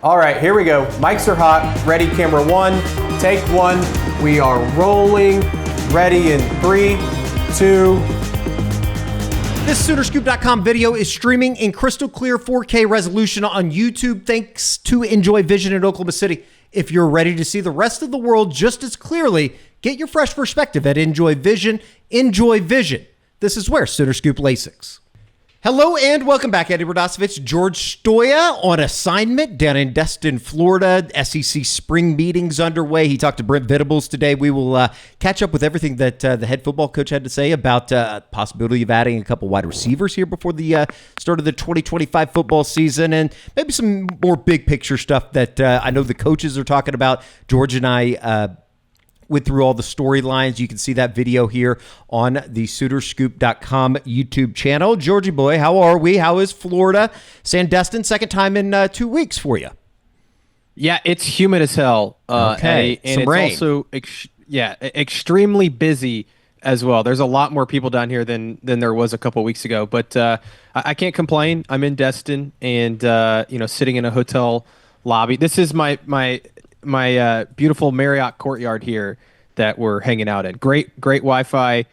All right, here we go. Mics are hot. Ready, camera one. Take one. We are rolling. Ready in 3, 2. This Soonerscoop.com video is streaming in crystal clear 4K resolution on YouTube thanks to Enjoy Vision in Oklahoma City. If you're ready to see the rest of the world just as clearly, get your fresh perspective at Enjoy Vision. Enjoy Vision. This is where Sooner Scoop LASIX. Hello and welcome back. Eddie Radosevich, George Stoia on assignment down in Destin, Florida. SEC spring meetings underway. He talked to Brent Venables today. We will catch up with everything that the head football coach had to say about possibility of adding a couple wide receivers here before the start of the 2025 football season, and maybe some more big picture stuff that I know the coaches are talking about. George and I went through all the storylines. You can see that video here on the Soonerscoop.com YouTube channel. Georgie boy, how are we? How is Florida? Destin, second time in 2 weeks for you. Yeah, it's humid as hell. Okay, and some it's rain. also extremely busy as well. There's a lot more people down here than there was a couple weeks ago. But I can't complain. I'm in Destin and sitting in a hotel lobby. This is my beautiful Marriott courtyard here that we're hanging out in. Great Wi-Fi,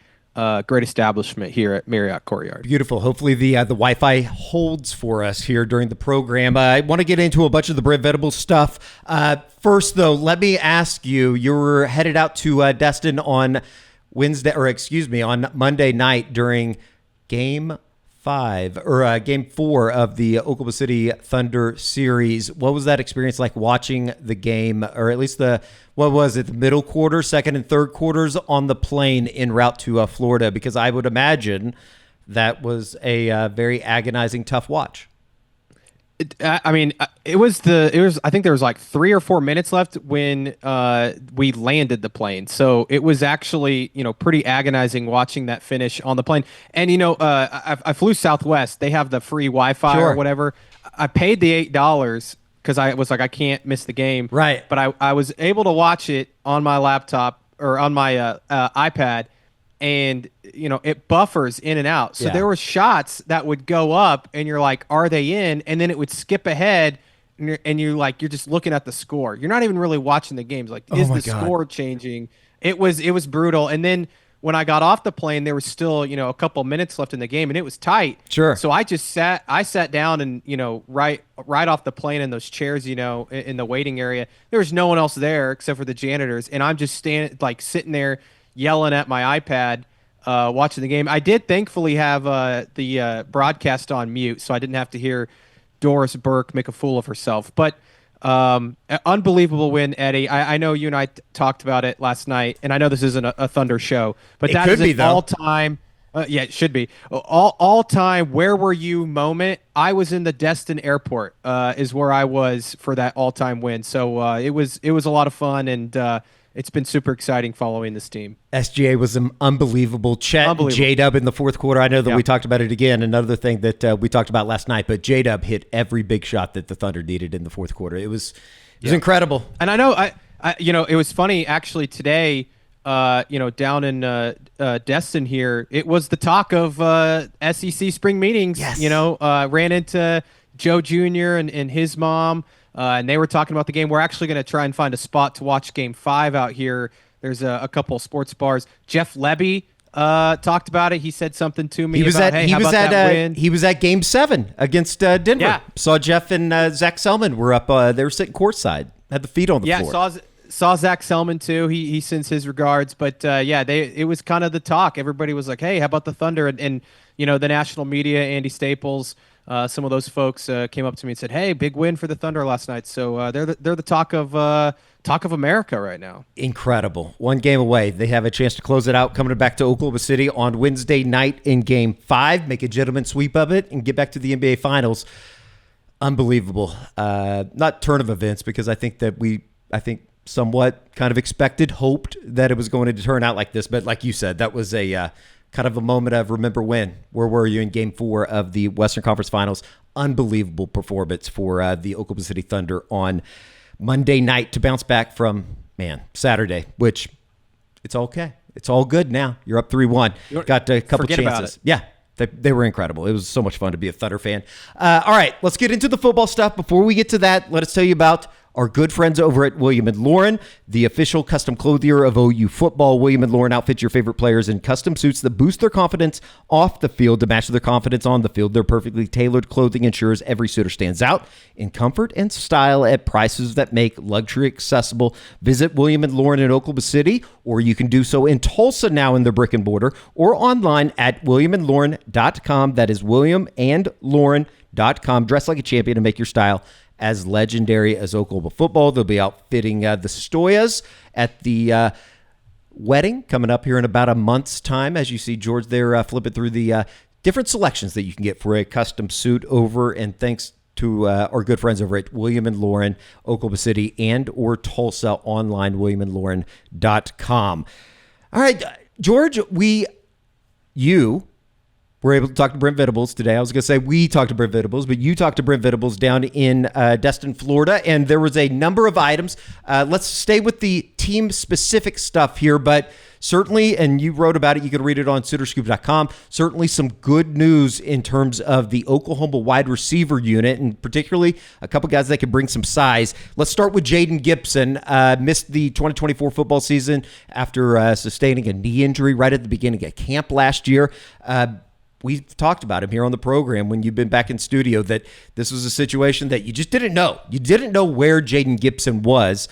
great establishment here at Marriott Courtyard. Beautiful. Hopefully the Wi-Fi holds for us here during the program. I want to get into a bunch of the Brent Venables stuff. First, though, let me ask you, you were headed out to Destin on on Monday night during Game 4 of the Oklahoma City Thunder series. What was that experience like watching the game, or at least the middle quarter, second and third quarters on the plane en route to Florida? Because I would imagine that was a very agonizing, tough watch. It was. I think there was like 3 or 4 minutes left when we landed the plane. So it was actually, pretty agonizing watching that finish on the plane. And I flew Southwest. They have the free Wi-Fi or whatever. I paid the $8 because I was like, I can't miss the game. Right. But I was able to watch it on my laptop or on my iPad. And it buffers in and out. So there were shots that would go up and you're like, are they in? And then it would skip ahead and you're just looking at the score. You're not even really watching the games. Like, is the score changing? It was brutal. And then when I got off the plane, there was still, a couple minutes left in the game and it was tight. Sure. So I sat down and, right off the plane in those chairs, in the waiting area. There was no one else there except for the janitors. And I'm just sitting there yelling at my iPad, watching the game. I did thankfully have the broadcast on mute, so I didn't have to hear Doris Burke make a fool of herself. But unbelievable win, Eddie. I know you and I talked about it last night, and I know this isn't a Thunder show, but that is an all-time. It should be all-time. Where were you moment? I was in the Destin airport. Is where I was for that all-time win. So it was a lot of fun and. It's been super exciting following this team. SGA was unbelievable. Chet and J-Dub in the fourth quarter. I know that we talked about it again. Another thing that we talked about last night, but J-Dub hit every big shot that the Thunder needed in the fourth quarter. It was incredible. And I know, it was funny actually today, down in Destin here, it was the talk of SEC spring meetings. Yes. Ran into Joe Jr. and his mom. And they were talking about the game. We're actually going to try and find a spot to watch Game 5 out here. There's a couple sports bars. Jeff Levy talked about it. He said something to me about that win? He was at Game 7 against Denver. Yeah. Saw Jeff and Zach Selman were up. They were sitting courtside, had the feet on the floor. Yeah, saw Zach Selman too. He sends his regards. But it was kind of the talk. Everybody was like, hey, how about the Thunder? And the national media, Andy Staples, some of those folks came up to me and said, "Hey, big win for the Thunder last night." So they're the talk of America right now. Incredible. One game away. They have a chance to close it out coming back to Oklahoma City on Wednesday night in Game 5. Make a gentleman's sweep of it and get back to the NBA Finals. Unbelievable. Not turn of events, because I think somewhat kind of hoped that it was going to turn out like this. But like you said, that was a kind of a moment of remember when. Where were you in Game 4 of the Western Conference Finals? Unbelievable performance for the Oklahoma City Thunder on Monday night to bounce back from, Saturday, which it's okay. It's all good now. You're up 3-1. Got a couple chances. About it. Yeah. They were incredible. It was so much fun to be a Thunder fan. All right, let's get into the football stuff. Before we get to that, let us tell you about our good friends over at William & Lauren, the official custom clothier of OU football. William & Lauren outfits your favorite players in custom suits that boost their confidence off the field to match their confidence on the field. Their perfectly tailored clothing ensures every suitor stands out in comfort and style at prices that make luxury accessible. Visit William & Lauren in Oklahoma City, or you can do so in Tulsa now in the brick and mortar, or online at williamandlauren.com. That is williamandlauren.com. Dress like a champion and make your style as legendary as Oklahoma football. They'll be outfitting the Stoias at the wedding coming up here in about a month's time. As you see George there flipping through the different selections that you can get for a custom suit over, and thanks to our good friends over at William & Lauren, Oklahoma City and or Tulsa, online, williamandlauren.com. All right, George, you were able to talk to Brent Venables today. I was going to say we talked to Brent Venables, but you talked to Brent Venables down in Destin, Florida, and there was a number of items. Let's stay with the team-specific stuff here, but certainly, and you wrote about it, you can read it on SoonerScoop.com, certainly some good news in terms of the Oklahoma wide receiver unit, and particularly a couple guys that can bring some size. Let's start with Jaden Gibson. Missed the 2024 football season after sustaining a knee injury right at the beginning of camp last year. We've talked about him here on the program when you've been back in studio, that this was a situation that you just didn't know. You didn't know where Jaden Gibson was.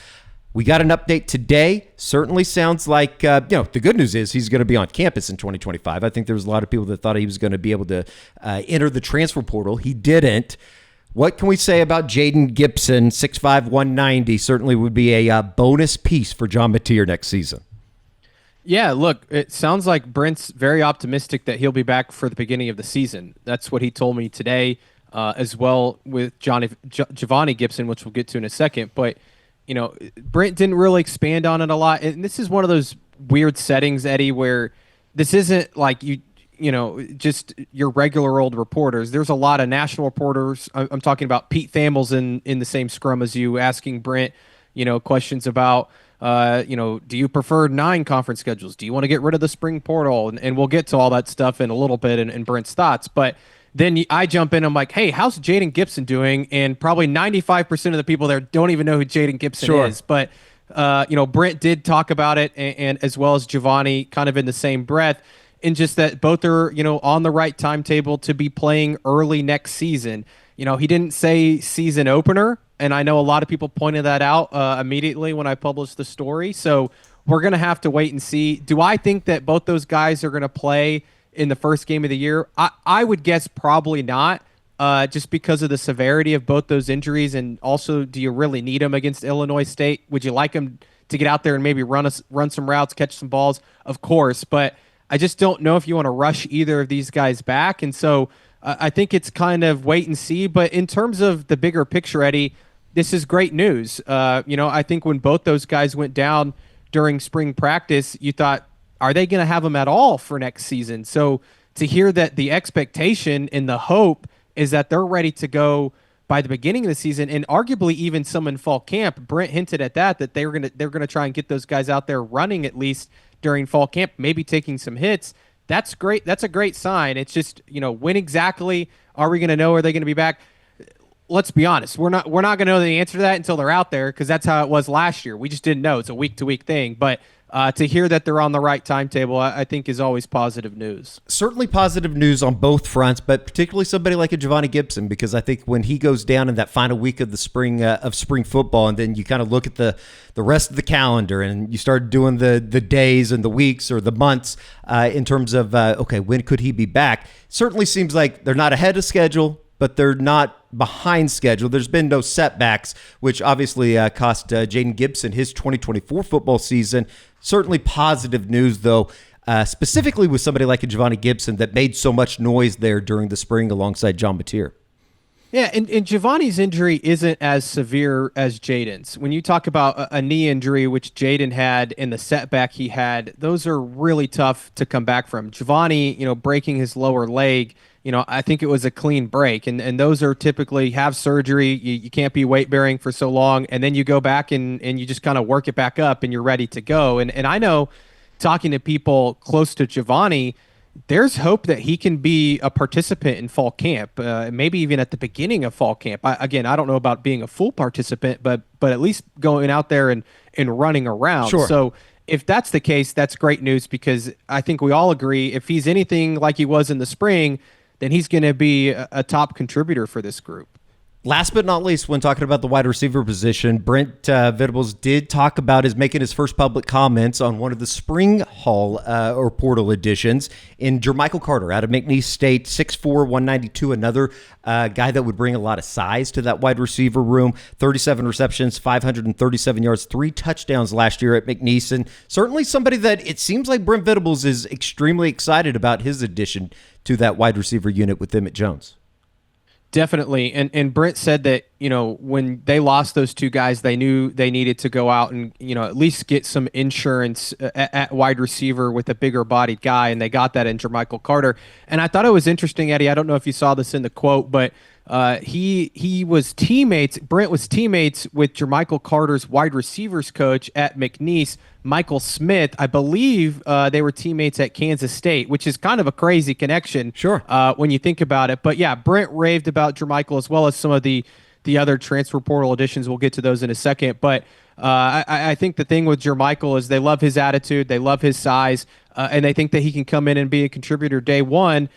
We got an update today. Certainly sounds like, the good news is he's going to be on campus in 2025. I think there was a lot of people that thought he was going to be able to enter the transfer portal. He didn't. What can we say about Jaden Gibson? 6'5", 190 certainly would be a bonus piece for John Mateer next season. Yeah, look, it sounds like Brent's very optimistic that he'll be back for the beginning of the season. That's what he told me today, as well with Giovanni Gibson, which we'll get to in a second. But, Brent didn't really expand on it a lot. And this is one of those weird settings, Eddie, where this isn't like just your regular old reporters. There's a lot of national reporters. I'm talking about Pete Thamels in the same scrum as you, asking Brent, questions about, do you prefer 9 conference schedules? Do you want to get rid of the spring portal? And we'll get to all that stuff in a little bit and Brent's thoughts. But then I jump in. I'm like, hey, how's Jaden Gibson doing? And probably 95% of the people there don't even know who Jaden Gibson is. But, Brent did talk about it, and as well as Giovanni, kind of in the same breath, and just that both are, on the right timetable to be playing early next season. He didn't say season opener, and I know a lot of people pointed that out immediately when I published the story. So we're going to have to wait and see. Do I think that both those guys are going to play in the first game of the year? I would guess probably not, just because of the severity of both those injuries. And also, do you really need them against Illinois State? Would you like them to get out there and maybe run some routes, catch some balls? Of course. But I just don't know if you want to rush either of these guys back. And so I think it's kind of wait and see. But in terms of the bigger picture, Eddie, this is great news. I think when both those guys went down during spring practice, you thought, are they going to have them at all for next season? So to hear that the expectation and the hope is that they're ready to go by the beginning of the season, and arguably even some in fall camp. Brent hinted at that they're going to try and get those guys out there running at least during fall camp, maybe taking some hits. That's great. That's a great sign. It's just, when exactly are we going to know? Are they going to be back? Let's be honest. We're not going to know the answer to that until they're out there, because that's how it was last year. We just didn't know. It's a week-to-week thing. But to hear that they're on the right timetable, I think is always positive news. Certainly positive news on both fronts, but particularly somebody like a Giovanni Gibson, because I think when he goes down in that final week of the spring football, and then you kind of look at the rest of the calendar and you start doing the days and the weeks or the months in terms of, when could he be back? Certainly seems like they're not ahead of schedule, but they're not behind schedule. There's been no setbacks, which obviously cost Jaden Gibson his 2024 football season. Certainly positive news, though, specifically with somebody like a Giovanni Gibson that made so much noise there during the spring alongside John Mateer. Yeah, and Giovanni's injury isn't as severe as Jaden's. When you talk about a knee injury, which Jaden had, and the setback he had, those are really tough to come back from. Giovanni, breaking his lower leg, I think it was a clean break. And those are typically have surgery. You can't be weight bearing for so long. And then you go back and you just kind of work it back up and you're ready to go. And I know, talking to people close to Giovanni, there's hope that he can be a participant in fall camp, maybe even at the beginning of fall camp. Again, I don't know about being a full participant, but at least going out there and running around. Sure. So if that's the case, that's great news, because I think we all agree if he's anything like he was in the spring, then he's going to be a top contributor for this group. Last but not least, when talking about the wide receiver position, Brent Venables did talk about making his first public comments on one of the spring haul or portal additions in Jermichael Carter out of McNeese State, 6'4", 192, another guy that would bring a lot of size to that wide receiver room. 37 receptions, 537 yards, 3 touchdowns last year at McNeese, and certainly somebody that it seems like Brent Venables is extremely excited about his addition to that wide receiver unit with Emmett Jones. Definitely. And Brent said that, when they lost those two guys, they knew they needed to go out and, at least get some insurance at wide receiver with a bigger bodied guy. And they got that in Jermichael Carter. And I thought it was interesting, Eddie. I don't know if you saw this in the quote, but he was teammates. Brent was teammates with Jermichael Carter's wide receivers coach at McNeese, Michael Smith. I believe they were teammates at Kansas State, which is kind of a crazy connection. Sure. When you think about it. But yeah, Brent raved about Jermichael as well as some of the other transfer portal additions. We'll get to those in a second. But I think the thing with Jermichael is they love his attitude, they love his size, and they think that he can come in and be a contributor day one.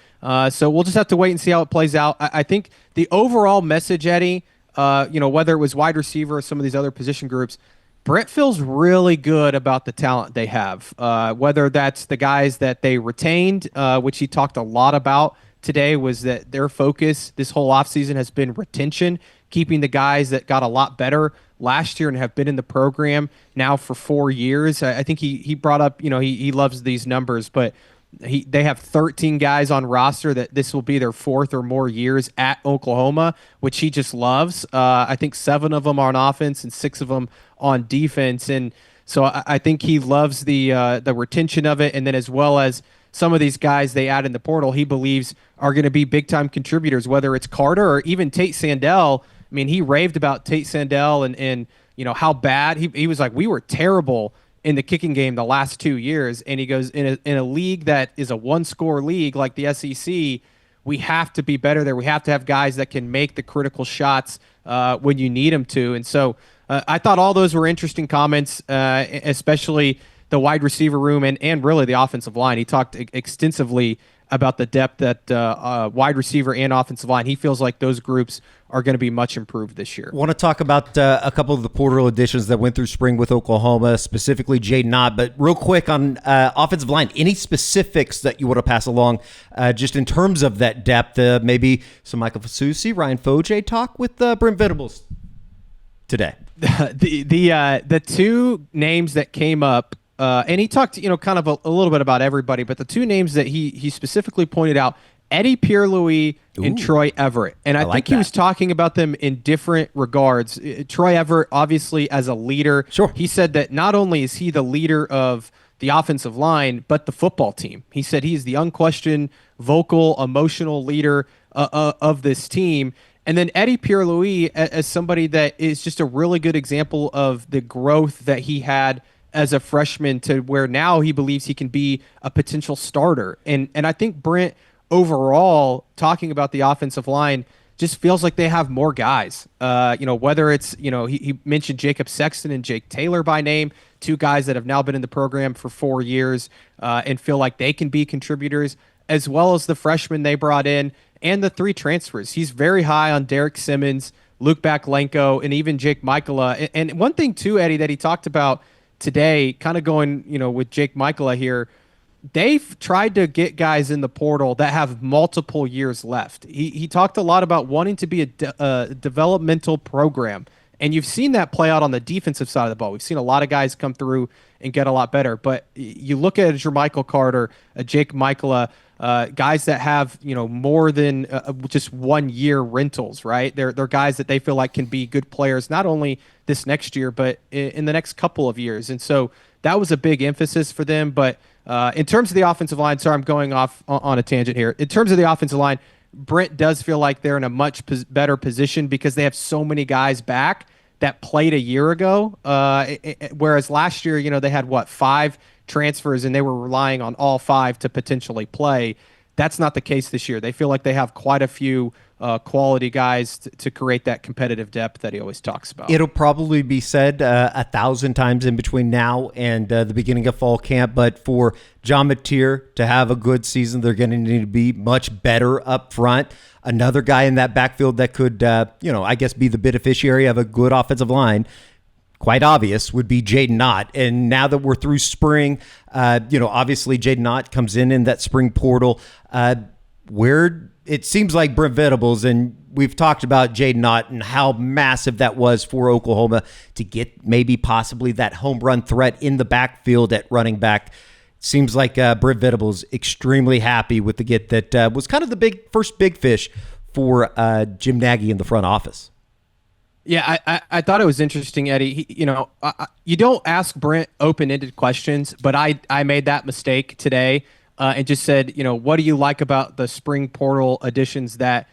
So we'll just have to wait and see how it plays out. I think the overall message, Eddie, whether it was wide receiver or some of these other position groups, Brent feels really good about the talent they have, whether that's the guys that they retained, which he talked a lot about today, was that their focus this whole offseason has been retention, keeping the guys that got a lot better last year and have been in the program now for 4 years. I think he brought up, he loves these numbers, but they have 13 guys on roster that this will be their 4th or more years at Oklahoma, which he just loves. I think 7 of them are on offense and 6 of them on defense. And so I think he loves the retention of it. And then as well as some of these guys they add in the portal, he believes are going to be big time contributors, whether it's Carter or even Tate Sandell. I mean, he raved about Tate Sandell and how bad he was like, we were terrible in the kicking game the last 2 years. And he goes, in a league that is a one-score league like the SEC, we have to be better there. We have to have guys that can make the critical shots when you need them to. And so I thought all those were interesting comments, especially the wide receiver room and really the offensive line. He talked extensively about the depth at wide receiver and offensive line. He feels like those groups are going to be much improved this year. I want to talk about a couple of the portal additions that went through spring with Oklahoma, specifically Jaydn Ott. But real quick on offensive line, any specifics that you want to pass along just in terms of that depth? Maybe some Michael Fasusi, Ryan Foje talk with Brent Venables today. The two names that came up, and he talked, kind of a little bit about everybody, but the two names that he specifically pointed out, Eddie Pierre-Louis and Troy Everett. And I think he was talking about them in different regards. Troy Everett, obviously, as a leader. Sure. He said that not only is he the leader of the offensive line, but the football team. He said he's the unquestioned, vocal, emotional leader of this team. And then Eddie Pierre-Louis as somebody that is just a really good example of the growth that he had as a freshman to where now he believes he can be a potential starter. And I think Brent overall, talking about the offensive line, just feels like they have more guys. Whether it's, he mentioned Jacob Sexton and Jake Taylor by name, 2 guys that have now been in the program for 4 years and feel like they can be contributors, as well as the freshmen they brought in and the 3 transfers. He's very high on Derek Simmons, Luke Baklenko, and even Jake Michaela. And one thing too, Eddie, that he talked about today, kind of going, with Jake Michaela here, they've tried to get guys in the portal that have multiple years left. He talked a lot about wanting to be a developmental program, and you've seen that play out on the defensive side of the ball. We've seen a lot of guys come through and get a lot better, but you look at Jermichael Carter, Jake Michaela, guys that have more than just 1 year rentals, right? They're guys that they feel like can be good players not only this next year but in the next couple of years. And so that was a big emphasis for them. But in terms of the offensive line, sorry, I'm going off on a tangent here. In terms of the offensive line, Brent does feel like they're in a much better position because they have so many guys back that played a year ago. Whereas last year, they had 5 transfers and they were relying on all 5 to potentially play. That's not the case this year. They feel like they have quite a few quality guys to create that competitive depth that he always talks about. It'll probably be said 1,000 times in between now and the beginning of fall camp, but for John Mateer to have a good season, they're going to need to be much better up front. Another guy in that backfield that could, I guess, be the beneficiary of a good offensive line, quite obvious, would be Jaydn Ott. And now that we're through spring, obviously Jaydn Ott comes in that spring portal where it seems like Brent Venables, and we've talked about Jaydn Ott and how massive that was for Oklahoma to get maybe possibly that home run threat in the backfield at running back. Seems like Brent Venables extremely happy with the get that was kind of the first big fish for Jim Nagy in the front office. Yeah, I thought it was interesting, Eddie. You don't ask Brent open-ended questions, but I made that mistake today and just said, what do you like about the spring portal additions that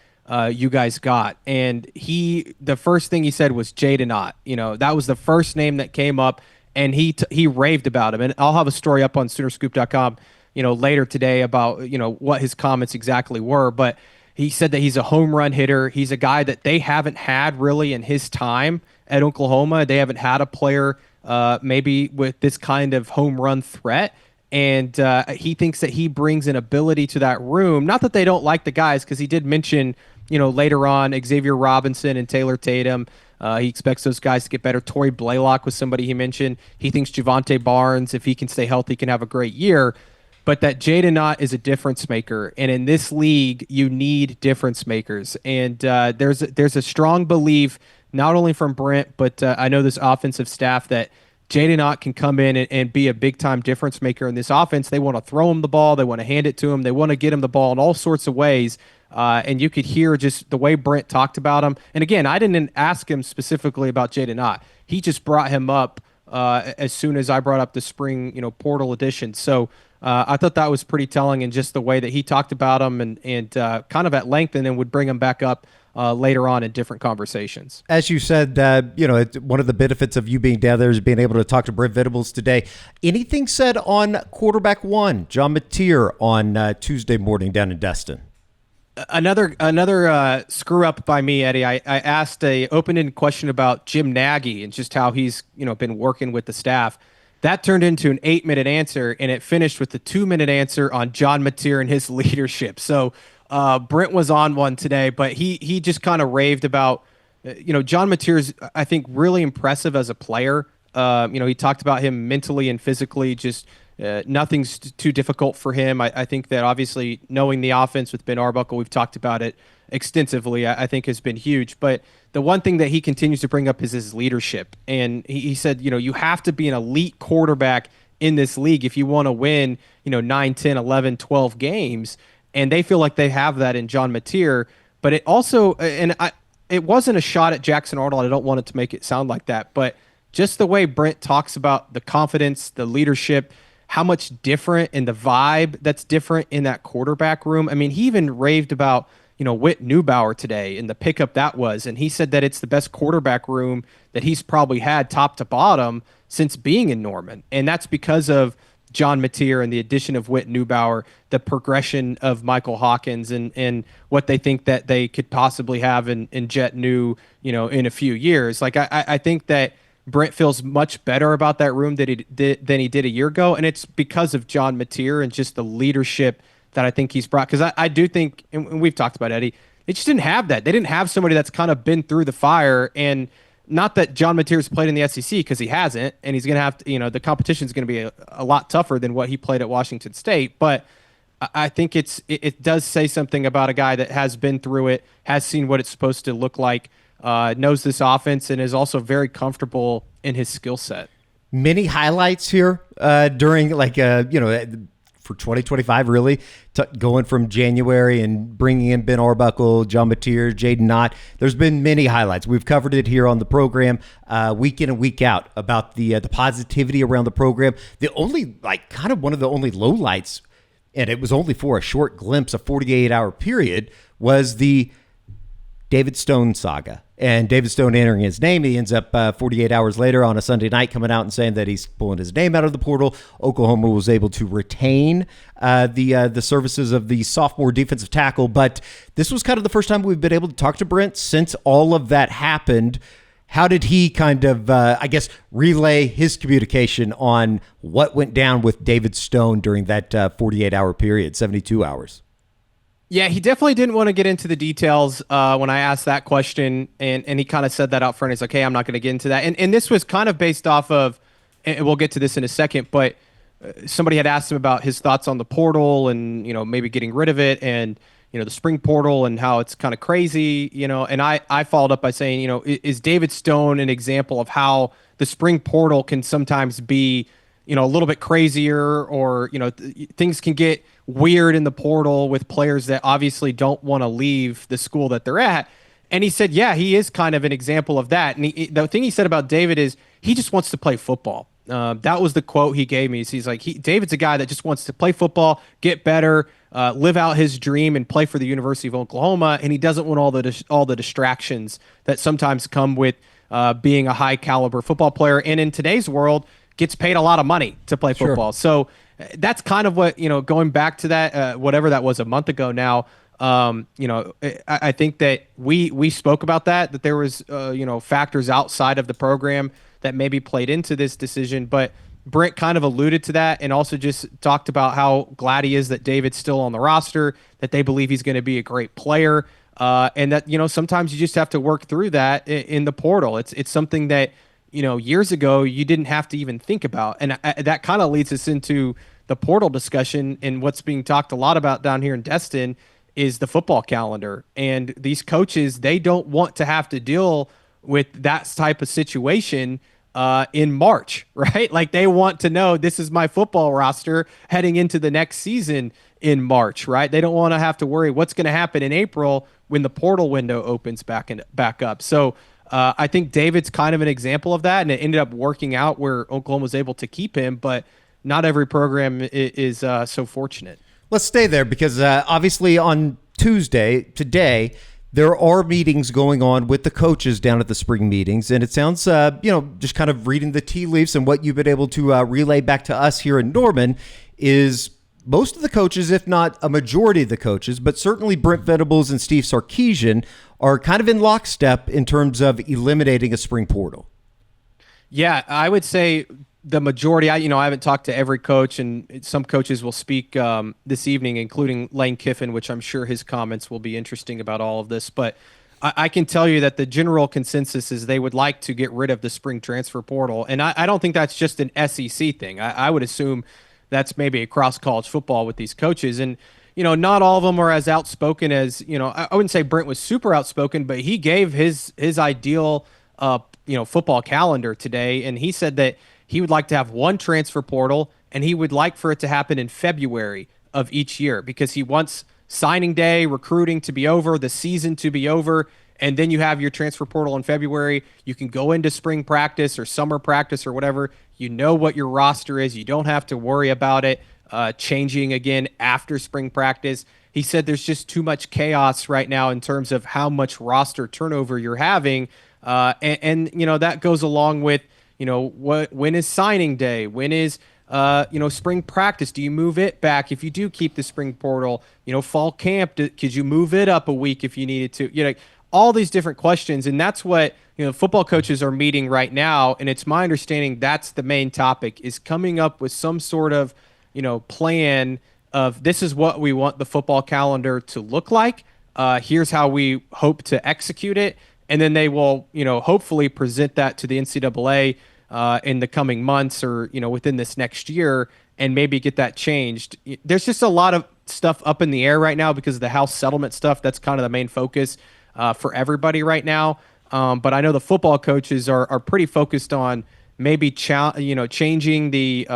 you guys got? And the first thing he said was Jaydn Ott. That was the first name that came up, and he raved about him. And I'll have a story up on Soonerscoop.com, later today about what his comments exactly were, but. He said that he's a home run hitter. He's a guy that they haven't had really in his time at Oklahoma. They haven't had a player maybe with this kind of home run threat. And he thinks that he brings an ability to that room. Not that they don't like the guys, because he did mention, later on Xavier Robinson and Taylor Tatum. He expects those guys to get better. Torrey Blaylock was somebody he mentioned. He thinks Javonte Barnes, if he can stay healthy, can have a great year. But that Jaydn Ott is a difference maker, and in this league, you need difference makers. And there's a strong belief, not only from Brent, but I know this offensive staff, that Jaydn Ott can come in and be a big-time difference maker in this offense. They want to throw him the ball. They want to hand it to him. They want to get him the ball in all sorts of ways. And you could hear just the way Brent talked about him. And again, I didn't ask him specifically about Jaydn Ott. He just brought him up as soon as I brought up the spring, portal edition. So I thought that was pretty telling, in just the way that he talked about him and kind of at length, and then would bring him back up later on in different conversations. As you said, one of the benefits of you being down there is being able to talk to Brent Venables today. Anything said on quarterback 1, John Mateer, on Tuesday morning down in Destin? Another screw up by me, Eddie. I asked a open-ended question about Jim Nagy and just how he's been working with the staff. That turned into an 8-minute answer, and it finished with the 2-minute answer on John Mateer and his leadership. So Brent was on one today, but he just kind of raved about, John Mateer's, I think, really impressive as a player. He talked about him mentally and physically, just nothing's too difficult for him. I think that obviously knowing the offense with Ben Arbuckle, we've talked about it extensively, I think has been huge. But the one thing that he continues to bring up is his leadership. And he said, you have to be an elite quarterback in this league if you want to win, 9, 10, 11, 12 games. And they feel like they have that in John Mateer. But it also, it wasn't a shot at Jackson Arnold. I don't want it to make it sound like that. But just the way Brent talks about the confidence, the leadership, how much different, and the vibe that's different in that quarterback room. I mean, he even raved about, Whit Neubauer today and the pickup that was. And he said that it's the best quarterback room that he's probably had top to bottom since being in Norman. And that's because of John Mateer and the addition of Whit Neubauer, the progression of Michael Hawkins, and what they think that they could possibly have in Jet New, in a few years. Like, I think that Brent feels much better about that room than he did a year ago. And it's because of John Mateer and just the leadership that I think he's brought. Because I do think, and we've talked about Eddie, they just didn't have that. They didn't have somebody that's kind of been through the fire. And not that John Mateer's played in the SEC, because he hasn't, and he's going to have to, the competition's going to be a lot tougher than what he played at Washington State. But I think it does say something about a guy that has been through it, has seen what it's supposed to look like, knows this offense, and is also very comfortable in his skill set. Many highlights here during, for 2025, really, going from January and bringing in Ben Arbuckle, John Mateer, Jaydn Ott. There's been many highlights. We've covered it here on the program week in and week out about the positivity around the program. The only, kind of one of the only lowlights, and it was only for a short glimpse, a 48-hour period, was the David Stone saga. And David Stone entering his name, he ends up 48 hours later on a Sunday night coming out and saying that he's pulling his name out of the portal. Oklahoma was able to retain the services of the sophomore defensive tackle. But this was kind of the first time we've been able to talk to Brent since all of that happened. How did he kind of, relay his communication on what went down with David Stone during that 48-hour period, 72 hours? Yeah, he definitely didn't want to get into the details when I asked that question, and he kind of said that out front. He's like, hey, I'm not going to get into that. And this was kind of based off of, and we'll get to this in a second, but somebody had asked him about his thoughts on the portal and, maybe getting rid of it and, the spring portal and how it's kind of crazy, and I followed up by saying, is David Stone an example of how the spring portal can sometimes be, a little bit crazier or, things can get weird in the portal with players that obviously don't want to leave the school that they're at. And he said, yeah, he is kind of an example of that. And the thing he said about David is he just wants to play football. That was the quote he gave me. He's like, David's a guy that just wants to play football, get better, live out his dream and play for the University of Oklahoma. And he doesn't want all the distractions that sometimes come with being a high caliber football player. And in today's world, gets paid a lot of money to play football. Sure. So that's kind of what, going back to that, whatever that was a month ago now, I think that we spoke about that there was, factors outside of the program that maybe played into this decision, but Brent kind of alluded to that and also just talked about how glad he is that David's still on the roster, that they believe he's going to be a great player. And that, sometimes you just have to work through that in the portal. It's something that, years ago you didn't have to even think about. And that kind of leads us into the portal discussion, and what's being talked a lot about down here in Destin is the football calendar. And these coaches, they don't want to have to deal with that type of situation in March, right? Like they want to know this is my football roster heading into the next season in March, right? They don't want to have to worry what's going to happen in April when the portal window opens back up. So I think David's kind of an example of that, and it ended up working out where Oklahoma was able to keep him, but not every program is so fortunate. Let's stay there because obviously on Tuesday, today, there are meetings going on with the coaches down at the spring meetings, and it sounds, just kind of reading the tea leaves and what you've been able to relay back to us here in Norman is most of the coaches, if not a majority of the coaches, but certainly Brent Venables and Steve Sarkisian are kind of in lockstep in terms of eliminating a spring portal. Yeah, I would say the majority. I haven't talked to every coach, and some coaches will speak this evening, including Lane Kiffin, which I'm sure his comments will be interesting about all of this. But I can tell you that the general consensus is they would like to get rid of the spring transfer portal. And I don't think that's just an SEC thing. I would assume that's maybe across college football with these coaches. And, not all of them are as outspoken as, I wouldn't say Brent was super outspoken, but he gave his ideal, football calendar today. And he said that he would like to have one transfer portal, and he would like for it to happen in February of each year because he wants signing day, recruiting to be over, the season to be over, and then you have your transfer portal in February. You can go into spring practice or summer practice or whatever. You know what your roster is. You don't have to worry about it changing again after spring practice. He said there's just too much chaos right now in terms of how much roster turnover you're having, and that goes along with when is signing day? When is spring practice? Do you move it back if you do keep the spring portal? Fall camp, could you move it up a week if you needed to? All these different questions, and that's what football coaches are meeting right now. And it's my understanding that's the main topic, is coming up with some sort of plan of this is what we want the football calendar to look like. Here's how we hope to execute it. And then they will, hopefully present that to the NCAA in the coming months or, within this next year and maybe get that changed. There's just a lot of stuff up in the air right now because of the House settlement stuff. That's kind of the main focus for everybody right now. But I know the football coaches are pretty focused on maybe, changing the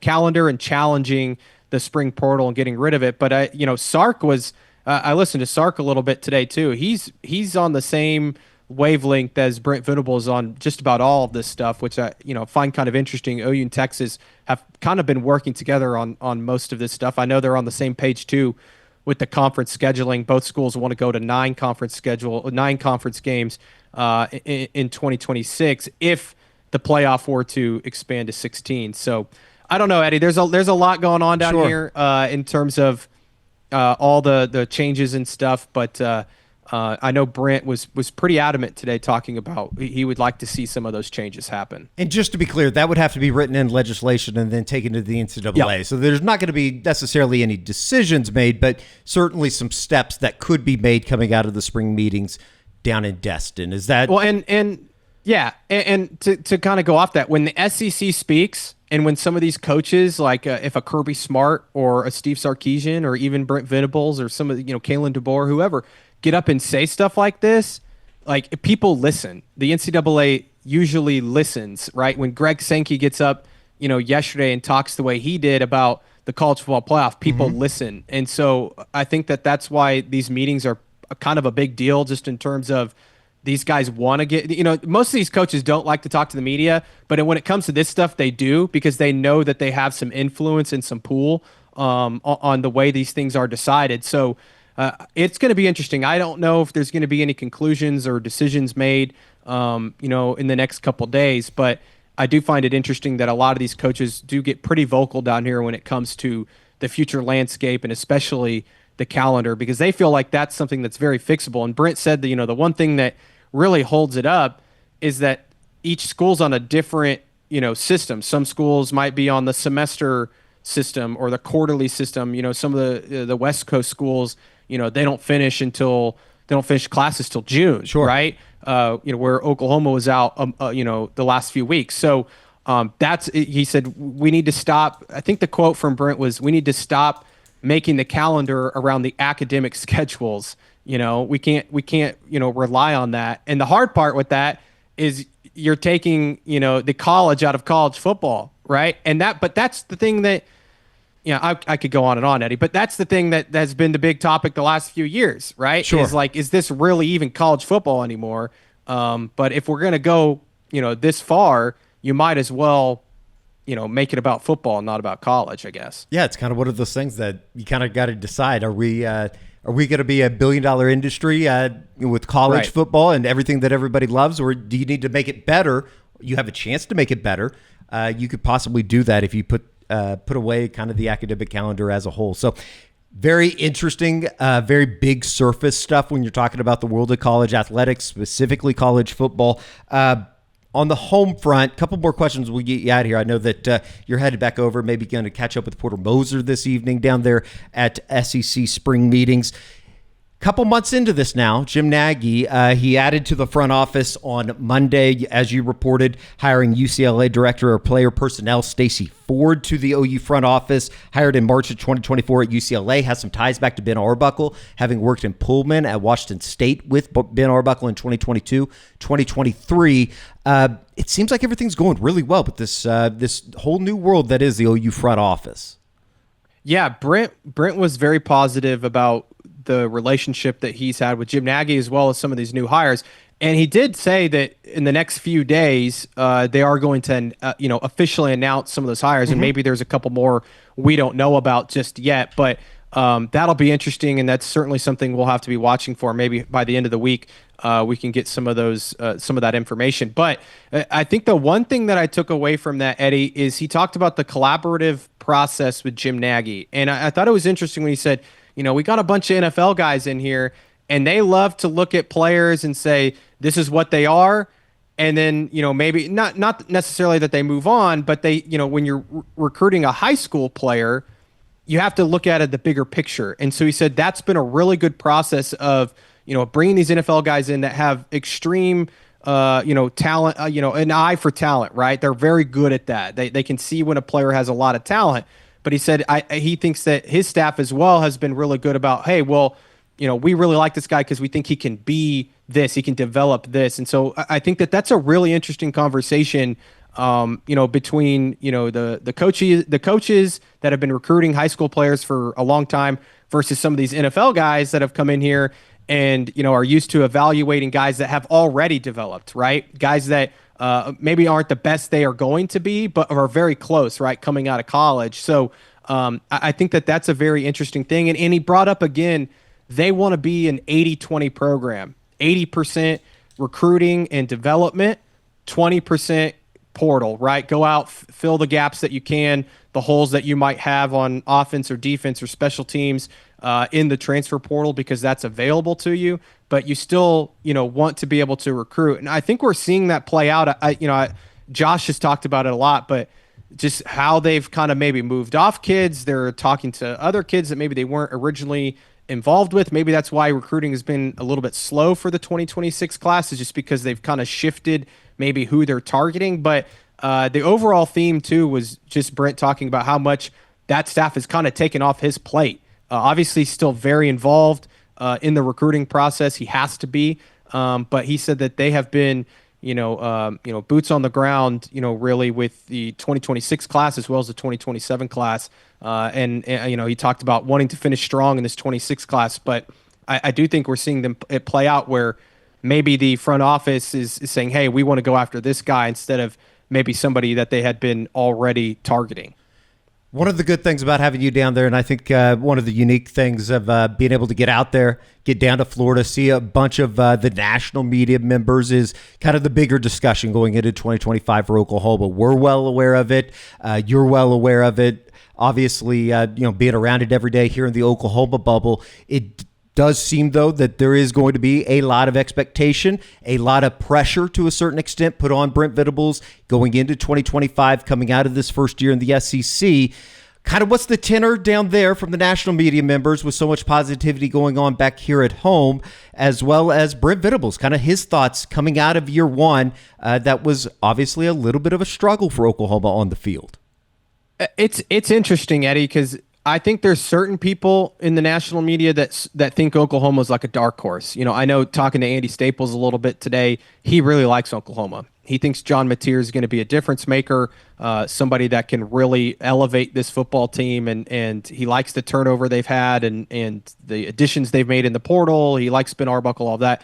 calendar and challenging the spring portal and getting rid of it. But, Sark was I listened to Sark a little bit today too. He's on the same wavelength as Brent Venables on just about all of this stuff, which I find kind of interesting. OU and Texas have kind of been working together on most of this stuff. I know they're on the same page too with the conference scheduling. Both schools want to go to 9 conference games in 2026 if the playoff were to expand to 16. So I don't know, Eddie. There's a lot going on down here in terms of all the changes and stuff, but I know Brent was pretty adamant today talking about he would like to see some of those changes happen. And just to be clear, that would have to be written in legislation and then taken to the NCAA. Yep. So there's not going to be necessarily any decisions made, but certainly some steps that could be made coming out of the spring meetings down in Destin. Is that well? And to kind of go off that, when the SEC speaks and when some of these coaches, like if a Kirby Smart or a Steve Sarkisian or even Brent Venables or some of the, Kalen DeBoer, whoever, get up and say stuff like this, like people listen. The NCAA usually listens, right? When Greg Sankey gets up, yesterday and talks the way he did about the college football playoff, people listen. And so I think that's why these meetings are kind of a big deal, just in terms of these guys want to get, most of these coaches don't like to talk to the media, but when it comes to this stuff, they do, because they know that they have some influence and some pull on the way these things are decided. So it's going to be interesting. I don't know if there's going to be any conclusions or decisions made, in the next couple of days, but I do find it interesting that a lot of these coaches do get pretty vocal down here when it comes to the future landscape and especially the calendar, because they feel like that's something that's very fixable. And Brent said that, the one thing that really holds it up is that each school's on a different, system. Some schools might be on the semester system or the quarterly system. Some of the West Coast schools, they don't finish classes till June, right? Where Oklahoma was out, the last few weeks. So he said, we need to stop. I think the quote from Brent was, we need to stop making the calendar around the academic schedules. We can't rely on that. And the hard part with that is you're taking, the college out of college football, right? But that's the thing that, I could go on and on, Eddie, but that's the thing that has been the big topic the last few years, right? Sure. Is this really even college football anymore? But if we're going to go, this far, you might as well, make it about football and not about college, I guess. Yeah, it's kind of one of those things that you kind of got to decide. Are we going to be a billion-dollar industry with college football and everything that everybody loves, or do you need to make it better? You have a chance to make it better. You could possibly do that if you put away kind of the academic calendar as a whole. So very interesting, very big surface stuff when you're talking about the world of college athletics, specifically college football. On the home front, a couple more questions we'll get you out of here. I know that you're headed back over, maybe going to catch up with Porter Moser this evening down there at SEC spring meetings. Couple months into this now, Jim Nagy, he added to the front office on Monday, as you reported, hiring UCLA Director of Player Personnel Stacey Ford to the OU front office, hired in March of 2024 at UCLA, has some ties back to Ben Arbuckle, having worked in Pullman at Washington State with Ben Arbuckle in 2022, 2023. It seems like everything's going really well with this whole new world that is the OU front office. Yeah, Brent was very positive about the relationship that he's had with Jim Nagy, as well as some of these new hires. And he did say that in the next few days, they are going to, officially announce some of those hires. And maybe there's a couple more we don't know about just yet, but that'll be interesting. And that's certainly something we'll have to be watching for. Maybe by the end of the week, we can get some of that information. But I think the one thing that I took away from that, Eddie, is he talked about the collaborative process with Jim Nagy. And I thought it was interesting when he said, we got a bunch of NFL guys in here, and they love to look at players and say, this is what they are. And then, maybe not necessarily that they move on, but they, when you're recruiting a high school player, you have to look at it the bigger picture. And so he said that's been a really good process of, bringing these NFL guys in that have extreme, talent, an eye for talent, right? They're very good at that. They can see when a player has a lot of talent. But he said he thinks that his staff as well has been really good about, hey, well, we really like this guy because we think he can be this, he can develop this. And so I think that that's a really interesting conversation, between, the coaches that have been recruiting high school players for a long time versus some of these NFL guys that have come in here and, are used to evaluating guys that have already developed, right? Guys that maybe aren't the best they are going to be, but are very close, right, coming out of college. So I think that that's a very interesting thing. And he brought up again, they want to be an 80-20 program, 80% recruiting and development, 20% portal, right? Go out, fill the gaps that you can, the holes that you might have on offense or defense or special teams in the transfer portal, because that's available to you. But you still, want to be able to recruit. And I think we're seeing that play out. Josh has talked about it a lot, but just how they've kind of maybe moved off kids. They're talking to other kids that maybe they weren't originally involved with. Maybe that's why recruiting has been a little bit slow for the 2026 class, is just because they've kind of shifted maybe who they're targeting. But the overall theme too was just Brent talking about how much that staff has kind of taken off his plate. Obviously still very involved in the recruiting process. He has to be. But he said that they have been, boots on the ground, really with the 2026 class as well as the 2027 class. And he talked about wanting to finish strong in this 26 class. But I do think we're seeing it play out where maybe the front office is saying, hey, we want to go after this guy instead of maybe somebody that they had been already targeting. One of the good things about having you down there, and I think one of the unique things of being able to get out there, get down to Florida, see a bunch of the national media members, is kind of the bigger discussion going into 2025 for Oklahoma. We're well aware of it. You're well aware of it. Obviously, being around it every day here in the Oklahoma bubble, it does seem, though, that there is going to be a lot of expectation, a lot of pressure to a certain extent put on Brent Venables going into 2025, coming out of this first year in the SEC. Kind of what's the tenor down there from the national media members with so much positivity going on back here at home, as well as Brent Venables, kind of his thoughts coming out of year one. That was obviously a little bit of a struggle for Oklahoma on the field. It's interesting, Eddie, because I think there's certain people in the national media that think Oklahoma is like a dark horse. I know talking to Andy Staples a little bit today, he really likes Oklahoma. He thinks John Mateer is going to be a difference maker, somebody that can really elevate this football team, and he likes the turnover they've had and the additions they've made in the portal. He likes Ben Arbuckle, all that.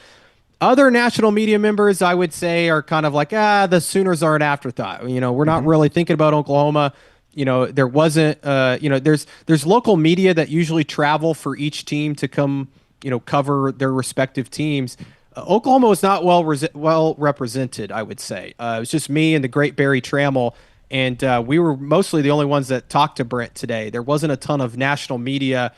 Other national media members, I would say, are kind of like, the Sooners are an afterthought. We're not really thinking about Oklahoma. There wasn't, there's local media that usually travel for each team to come, cover their respective teams. Oklahoma was not well represented, I would say. It was just me and the great Barry Trammell, and we were mostly the only ones that talked to Brent today. There wasn't a ton of national media,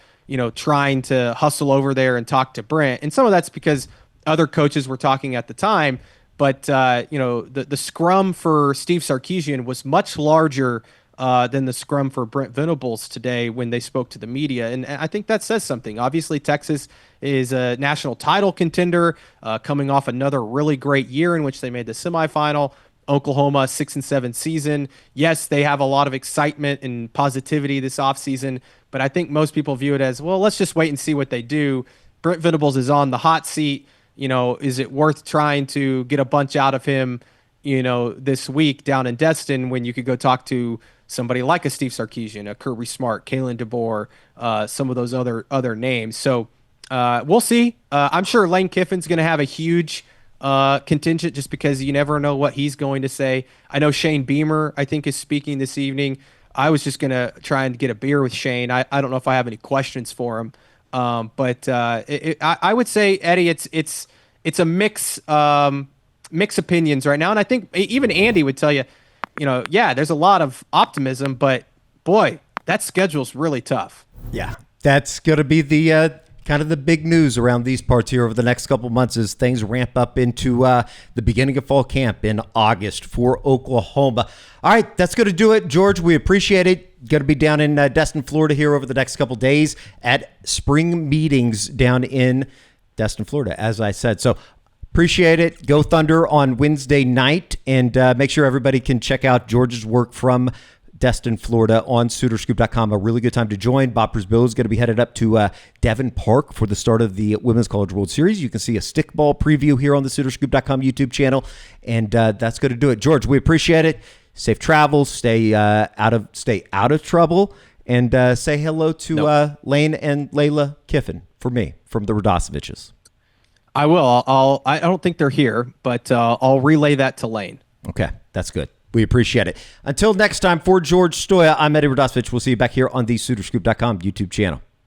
trying to hustle over there and talk to Brent. And some of that's because other coaches were talking at the time. But, the scrum for Steve Sarkisian was much larger than the scrum for Brent Venables today when they spoke to the media. And I think that says something. Obviously, Texas is a national title contender, coming off another really great year in which they made the semifinal. Oklahoma, 6-7 season. Yes, they have a lot of excitement and positivity this offseason, but I think most people view it as, well, let's just wait and see what they do. Brent Venables is on the hot seat. Is it worth trying to get a bunch out of him, this week down in Destin when you could go talk to somebody like a Steve Sarkisian, a Kirby Smart, Kalen DeBoer, some of those other names. So we'll see. I'm sure Lane Kiffin's going to have a huge contingent just because you never know what he's going to say. I know Shane Beamer, I think, is speaking this evening. I was just going to try and get a beer with Shane. I don't know if I have any questions for him. But I would say, Eddie, it's a mix opinions right now. And I think even Andy would tell you, there's a lot of optimism, but boy, that schedule's really tough. Yeah, that's going to be the kind of the big news around these parts here over the next couple months as things ramp up into the beginning of fall camp in August for Oklahoma. All right, that's going to do it, George. We appreciate it. Going to be down in Destin, Florida here over the next couple days at spring meetings down in Destin, Florida, as I said. So appreciate it. Go Thunder on Wednesday night, and make sure everybody can check out George's work from Destin, Florida on SoonerScoop.com. A really good time to join. Bob Brisbill is going to be headed up to Devon Park for the start of the Women's College World Series. You can see a stickball preview here on the SoonerScoop.com YouTube channel, and that's going to do it. George, we appreciate it. Safe travels. Stay out of trouble, and say hello to Lane and Layla Kiffin for me from the Radosoviches. I will. I don't think they're here, but I'll relay that to Lane. Okay, that's good. We appreciate it. Until next time, for George Stoia, I'm Eddie Radosevich. We'll see you back here on the SuitorScoop.com YouTube channel.